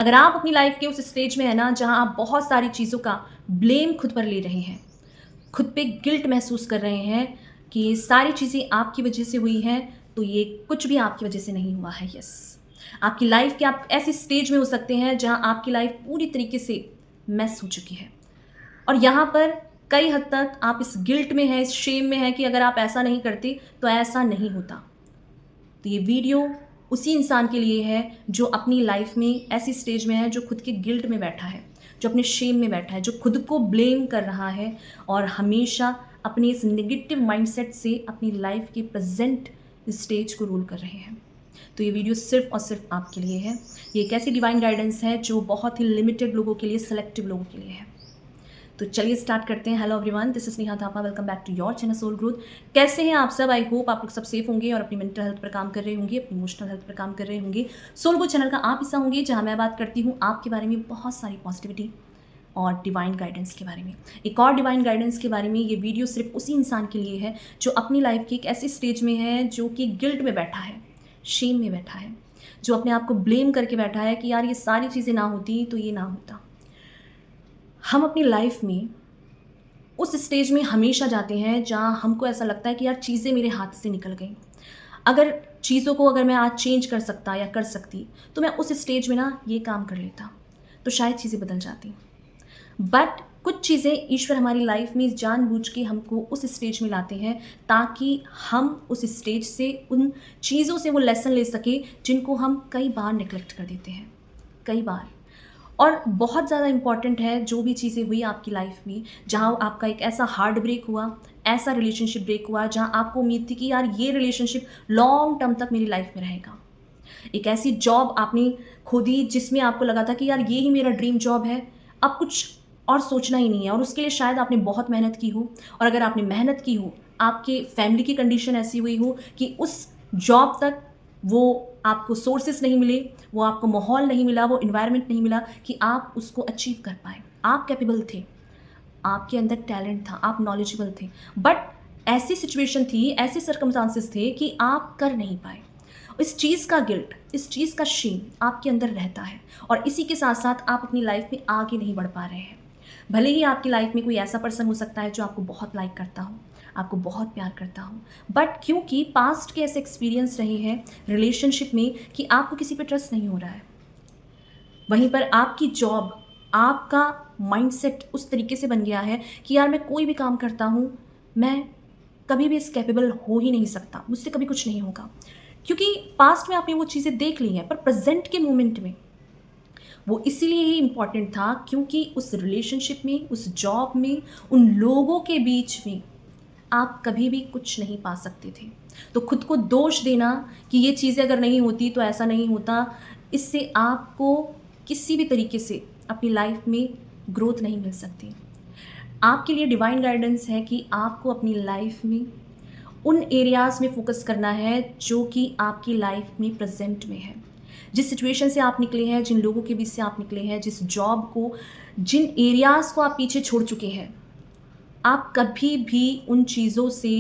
अगर आप अपनी लाइफ के उस स्टेज में है ना जहां आप बहुत सारी चीज़ों का ब्लेम खुद पर ले रहे हैं, खुद पे गिल्ट महसूस कर रहे हैं कि ये सारी चीज़ें आपकी वजह से हुई हैं, तो ये कुछ भी आपकी वजह से नहीं हुआ है। यस, आपकी लाइफ के आप ऐसे स्टेज में हो सकते हैं जहां आपकी लाइफ पूरी तरीके से मैस हो चुकी है और यहाँ पर कई हद तक आप इस गिल्ट में हैं, इस शेम में हैं कि अगर आप ऐसा नहीं करते तो ऐसा नहीं होता। तो ये वीडियो उसी इंसान के लिए है जो अपनी लाइफ में ऐसी स्टेज में है, जो खुद के गिल्ट में बैठा है, जो अपने शेम में बैठा है, जो खुद को ब्लेम कर रहा है और हमेशा अपने इस नेगेटिव माइंडसेट से अपनी लाइफ के प्रेजेंट स्टेज को रूल कर रहे हैं। तो ये वीडियो सिर्फ और सिर्फ आपके लिए है। ये एक ऐसी डिवाइन गाइडेंस है जो बहुत ही लिमिटेड लोगों के लिए, सेलेक्टिव लोगों के लिए है। तो चलिए स्टार्ट करते हैं। Hello everyone, this is Neha Thapa. Welcome back to your channel Soul Growth. कैसे हैं आप सब? आई होप आप लोग सब सेफ होंगे और अपनी मेंटल हेल्थ पर काम कर रहे होंगे, अपनी इमोशनल हेल्थ पर काम कर रहे होंगे। सोल ग्रोथ चैनल का आप हिस्सा होंगे जहां मैं बात करती हूँ आपके बारे में बहुत सारी पॉजिटिविटी और डिवाइन गाइडेंस के बारे में। एक और डिवाइन गाइडेंस के बारे में ये वीडियो सिर्फ उसी इंसान के लिए है जो अपनी लाइफ के एक ऐसे स्टेज में है, जो कि गिल्ट में बैठा है, शेम में बैठा है, जो अपने आप को ब्लेम करके बैठा है कि यार ये सारी चीज़ें ना होती तो ये ना होता। हम अपनी लाइफ में उस स्टेज में हमेशा जाते हैं जहाँ हमको ऐसा लगता है कि यार चीज़ें मेरे हाथ से निकल गई। अगर चीज़ों को अगर मैं आज चेंज कर सकता या कर सकती तो मैं उस स्टेज में ना ये काम कर लेता, तो शायद चीज़ें बदल जाती। बट कुछ चीज़ें ईश्वर हमारी लाइफ में जानबूझ के हमको उस स्टेज में लाते हैं ताकि हम उस स्टेज से, उन चीज़ों से वो लेसन ले सके जिनको हम कई बार नेग्लेक्ट कर देते हैं, कई बार। और बहुत ज़्यादा इम्पॉर्टेंट है जो भी चीज़ें हुई आपकी लाइफ में, जहाँ आपका एक ऐसा हार्ट ब्रेक हुआ, ऐसा रिलेशनशिप ब्रेक हुआ जहाँ आपको उम्मीद थी कि यार ये रिलेशनशिप लॉन्ग टर्म तक मेरी लाइफ में रहेगा। एक ऐसी जॉब आपने खो दी जिसमें आपको लगा था कि यार ये ही मेरा ड्रीम जॉब है, अब कुछ और सोचना ही नहीं है, और उसके लिए शायद आपने बहुत मेहनत की हो। और अगर आपने मेहनत की हो, आपके फैमिली की कंडीशन ऐसी हुई हो कि उस जॉब तक वो आपको सोर्सेस नहीं मिले, वो आपको माहौल नहीं मिला, वो इन्वायरमेंट नहीं मिला कि आप उसको अचीव कर पाए। आप कैपेबल थे, आपके अंदर टैलेंट था, आप नॉलेजेबल थे, बट ऐसी सिचुएशन थी, ऐसे सर्कमस्टांसेस थे कि आप कर नहीं पाए। इस चीज़ का गिल्ट, इस चीज़ का शेम आपके अंदर रहता है और इसी के साथ साथ आप अपनी लाइफ में आगे नहीं बढ़ पा रहे हैं। भले ही आपकी लाइफ में कोई ऐसा पर्सन हो सकता है जो आपको बहुत लाइक करता हो, आपको बहुत प्यार करता हो, बट क्योंकि पास्ट के ऐसे एक्सपीरियंस रहे हैं रिलेशनशिप में कि आपको किसी पे ट्रस्ट नहीं हो रहा है। वहीं पर आपकी जॉब, आपका माइंडसेट उस तरीके से बन गया है कि यार मैं कोई भी काम करता हूँ, मैं कभी भी इस कैपेबल हो ही नहीं सकता, मुझसे कभी कुछ नहीं होगा। क्योंकि पास्ट में आपने वो चीज़ें देख ली हैं, पर प्रेजेंट के मोमेंट में वो इसीलिए ही इम्पॉर्टेंट था क्योंकि उस रिलेशनशिप में, उस जॉब में, उन लोगों के बीच में आप कभी भी कुछ नहीं पा सकते थे। तो खुद को दोष देना कि ये चीज़ें अगर नहीं होती तो ऐसा नहीं होता, इससे आपको किसी भी तरीके से अपनी लाइफ में ग्रोथ नहीं मिल सकती। आपके लिए डिवाइन गाइडेंस है कि आपको अपनी लाइफ में उन एरियाज़ में फोकस करना है जो कि आपकी लाइफ में प्रेजेंट में है। जिस सिचुएशन से आप निकले हैं, जिन लोगों के बीच से आप निकले हैं, जिस जॉब को, जिन एरियाज़ को आप पीछे छोड़ चुके हैं, आप कभी भी उन चीज़ों से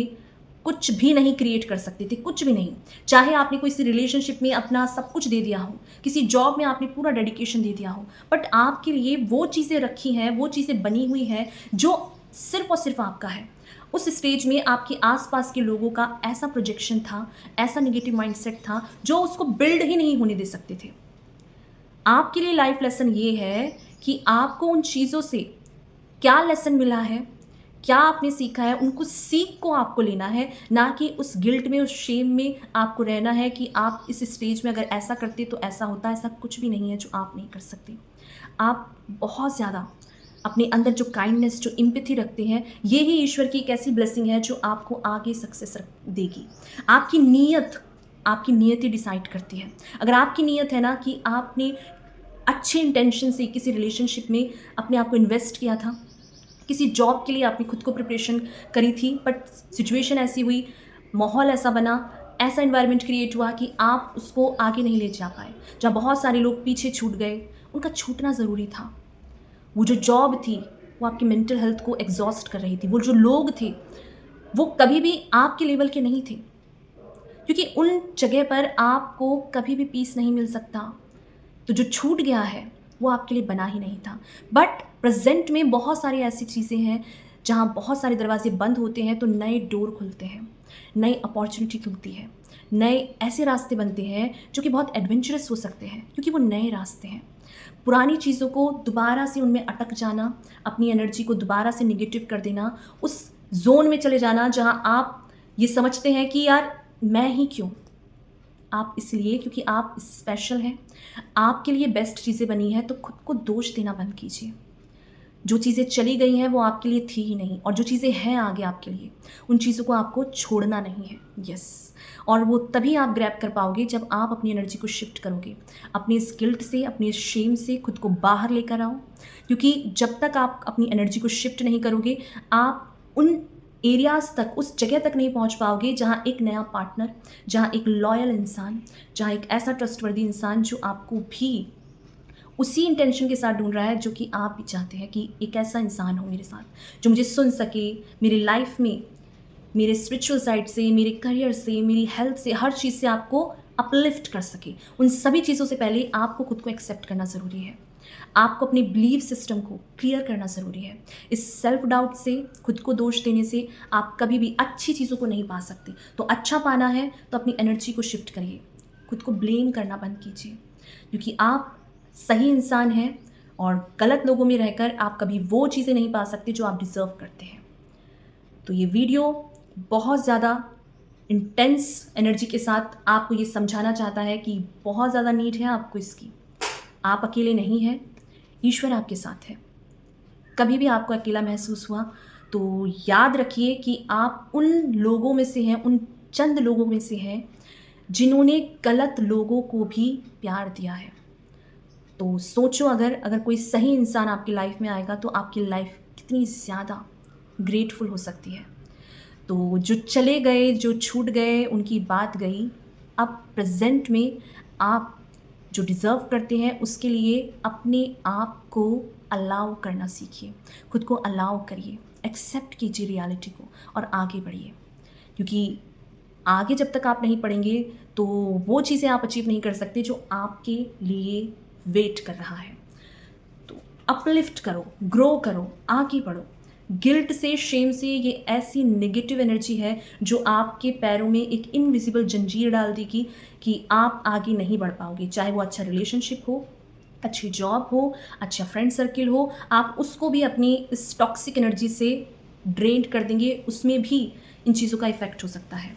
कुछ भी नहीं क्रिएट कर सकते थे, कुछ भी नहीं। चाहे आपने कोई सी रिलेशनशिप में अपना सब कुछ दे दिया हो, किसी जॉब में आपने पूरा डेडिकेशन दे दिया हो, बट आपके लिए वो चीज़ें रखी हैं, वो चीज़ें बनी हुई हैं जो सिर्फ और सिर्फ आपका है। उस स्टेज में आपके आसपास के लोगों का ऐसा प्रोजेक्शन था, ऐसा नेगेटिव माइंडसेट था जो उसको बिल्ड ही नहीं होने दे सकते थे। आपके लिए लाइफ लेसन ये है कि आपको उन चीज़ों से क्या लेसन मिला है, क्या आपने सीखा है, उनको सीख को आपको लेना है, ना कि उस गिल्ट में, उस शेम में आपको रहना है कि आप इस स्टेज में अगर ऐसा करते तो ऐसा होता। ऐसा कुछ भी नहीं है जो आप नहीं कर सकते। आप बहुत ज़्यादा अपने अंदर जो काइंडनेस, जो एम्पैथी रखते हैं, ये ही ईश्वर की एक ऐसी ब्लेसिंग है जो आपको आगे सक्सेस देगी। आपकी नीयत, आपकी नीयत ही डिसाइड करती है। अगर आपकी नीयत है ना कि आपने अच्छे इंटेंशन से किसी रिलेशनशिप में अपने आप को इन्वेस्ट किया था, किसी जॉब के लिए आपने खुद को प्रिपरेशन करी थी, बट सिचुएशन ऐसी हुई, माहौल ऐसा बना, ऐसा इन्वायरमेंट क्रिएट हुआ कि आप उसको आगे नहीं ले जा पाए, जहाँ बहुत सारे लोग पीछे छूट गए। उनका छूटना ज़रूरी था। वो जो जॉब थी वो आपकी मेंटल हेल्थ को एग्जॉस्ट कर रही थी। वो जो लोग थे वो कभी भी आपके लेवल के नहीं थे, क्योंकि उन जगह पर आपको कभी भी पीस नहीं मिल सकता। तो जो छूट गया है वो आपके लिए बना ही नहीं था। बट प्रेजेंट में बहुत सारी ऐसी चीज़ें हैं जहाँ बहुत सारे दरवाजे बंद होते हैं तो नए डोर खुलते हैं, नई अपॉर्चुनिटी खुलती है, नए ऐसे रास्ते बनते हैं जो कि बहुत एडवेंचरस हो सकते हैं क्योंकि वो नए रास्ते हैं। पुरानी चीज़ों को दोबारा से उनमें अटक जाना, अपनी एनर्जी को दोबारा से नेगेटिव कर देना, उस जोन में चले जाना जहाँ आप ये समझते हैं कि यार मैं ही क्यों। आप इसलिए क्योंकि आप स्पेशल हैं, आपके लिए बेस्ट चीज़ें बनी हैं, तो खुद को दोष देना बंद कीजिए। जो चीज़ें चली गई हैं वो आपके लिए थी ही नहीं, और जो चीज़ें हैं आगे आपके लिए, उन चीज़ों को आपको छोड़ना नहीं है। यस, और वो तभी आप ग्रैब कर पाओगे जब आप अपनी एनर्जी को शिफ्ट करोगे, अपने इस गिल्ट से, अपने इस शेम से खुद को बाहर लेकर आओ। क्योंकि जब तक आप अपनी एनर्जी को शिफ्ट नहीं करोगे, आप उन एरियाज़ तक, उस जगह तक नहीं पहुंच पाओगे जहां एक नया पार्टनर, जहां एक लॉयल इंसान, जहां एक ऐसा ट्रस्टवर्दी इंसान जो आपको भी उसी इंटेंशन के साथ ढूंढ रहा है जो कि आप भी चाहते हैं कि एक ऐसा इंसान हो मेरे साथ जो मुझे सुन सके, मेरी लाइफ में, मेरे स्पिरिचुअल साइड से, मेरे करियर से, मेरी हेल्थ से, हर चीज़ से आपको अपलिफ्ट कर सके। उन सभी चीज़ों से पहले आपको खुद को एक्सेप्ट करना ज़रूरी है। आपको अपनी बिलीफ सिस्टम को क्लियर करना ज़रूरी है। इस सेल्फ डाउट से, खुद को दोष देने से आप कभी भी अच्छी चीज़ों को नहीं पा सकते। तो अच्छा पाना है तो अपनी एनर्जी को शिफ्ट करिए, खुद को ब्लेम करना बंद कीजिए, क्योंकि आप सही इंसान हैं और गलत लोगों में रहकर आप कभी वो चीज़ें नहीं पा सकते जो आप डिज़र्व करते हैं। तो ये वीडियो बहुत ज़्यादा इंटेंस एनर्जी के साथ आपको ये समझाना चाहता है कि बहुत ज़्यादा नीड है आपको इसकी। आप अकेले नहीं हैं, ईश्वर आपके साथ है। कभी भी आपको अकेला महसूस हुआ तो याद रखिए कि आप उन लोगों में से हैं, उन चंद लोगों में से हैं जिन्होंने गलत लोगों को भी प्यार दिया है। तो सोचो, अगर कोई सही इंसान आपकी लाइफ में आएगा तो आपकी लाइफ कितनी ज़्यादा ग्रेटफुल हो सकती है। तो जो चले गए, जो छूट गए, उनकी बात गई। अब प्रेजेंट में आप जो डिज़र्व करते हैं उसके लिए अपने आप को अलाउ करना सीखिए, खुद को अलाउ करिए, एक्सेप्ट कीजिए रियलिटी को और आगे बढ़िए। क्योंकि आगे जब तक आप नहीं पढ़ेंगे तो वो चीज़ें आप अचीव नहीं कर सकते जो आपके लिए वेट कर रहा है। तो अपलिफ्ट करो, ग्रो करो, आगे बढ़ो। गिल्ट से, शेम से, ये ऐसी नेगेटिव एनर्जी है जो आपके पैरों में एक इनविजिबल जंजीर डाल देगी कि आप आगे नहीं बढ़ पाओगे। चाहे वो अच्छा रिलेशनशिप हो, अच्छी जॉब हो, अच्छा फ्रेंड सर्किल हो, आप उसको भी अपनी इस टॉक्सिक एनर्जी से ड्रेन कर देंगे, उसमें भी इन चीज़ों का इफ़ेक्ट हो सकता है।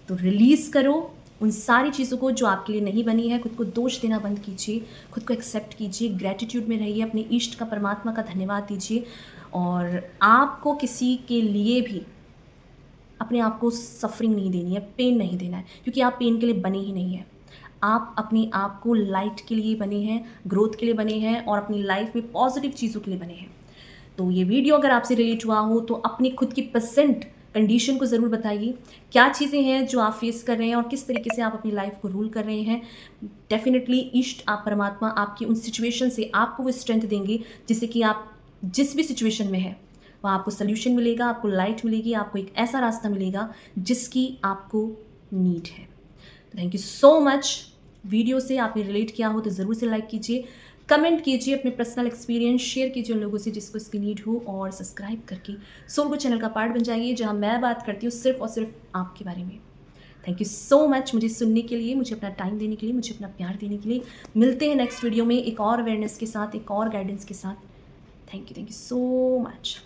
तो रिलीज़ करो उन सारी चीज़ों को जो आपके लिए नहीं बनी है। खुद को दोष देना बंद कीजिए, खुद को एक्सेप्ट कीजिए, ग्रैटिट्यूड में रहिए, अपने इष्ट का, परमात्मा का धन्यवाद दीजिए। और आपको किसी के लिए भी अपने आप को सफरिंग नहीं देनी है, पेन नहीं देना है, क्योंकि आप पेन के लिए बने ही नहीं हैं। आप अपने आप को लाइट के लिए बने हैं, ग्रोथ के लिए बने हैं और अपनी लाइफ में पॉजिटिव चीज़ों के लिए बने हैं। तो ये वीडियो अगर आपसे रिलेट हुआ हो तो अपनी खुद की परसेंट कंडीशन को ज़रूर बताइए। क्या चीज़ें हैं जो आप फेस कर रहे हैं और किस तरीके से आप अपनी लाइफ को रूल कर रहे हैं। डेफिनेटली इष्ट, आप, परमात्मा आपकी उन सिचुएशन से आपको वो स्ट्रेंथ देंगे जिससे कि आप जिस भी सिचुएशन में है वहाँ आपको सोल्यूशन मिलेगा, आपको लाइट मिलेगी, आपको एक ऐसा रास्ता मिलेगा जिसकी आपको नीड है। तो thank you so much. Video से आपने रिलेट किया हो तो ज़रूर से लाइक कीजिए, कमेंट कीजिए, अपने पर्सनल एक्सपीरियंस शेयर कीजिए उन लोगों से जिसको इसकी नीड हो, और सब्सक्राइब करके सोल को चैनल का पार्ट बन जाइए जहाँ मैं बात करती हूँ सिर्फ और सिर्फ आपके बारे में। थैंक यू सो मच मुझे सुनने के लिए, मुझे अपना टाइम देने के लिए, मुझे अपना प्यार देने के लिए। मिलते हैं नेक्स्ट वीडियो में एक और अवेयरनेस के साथ, एक और गाइडेंस के साथ। Thank you so much.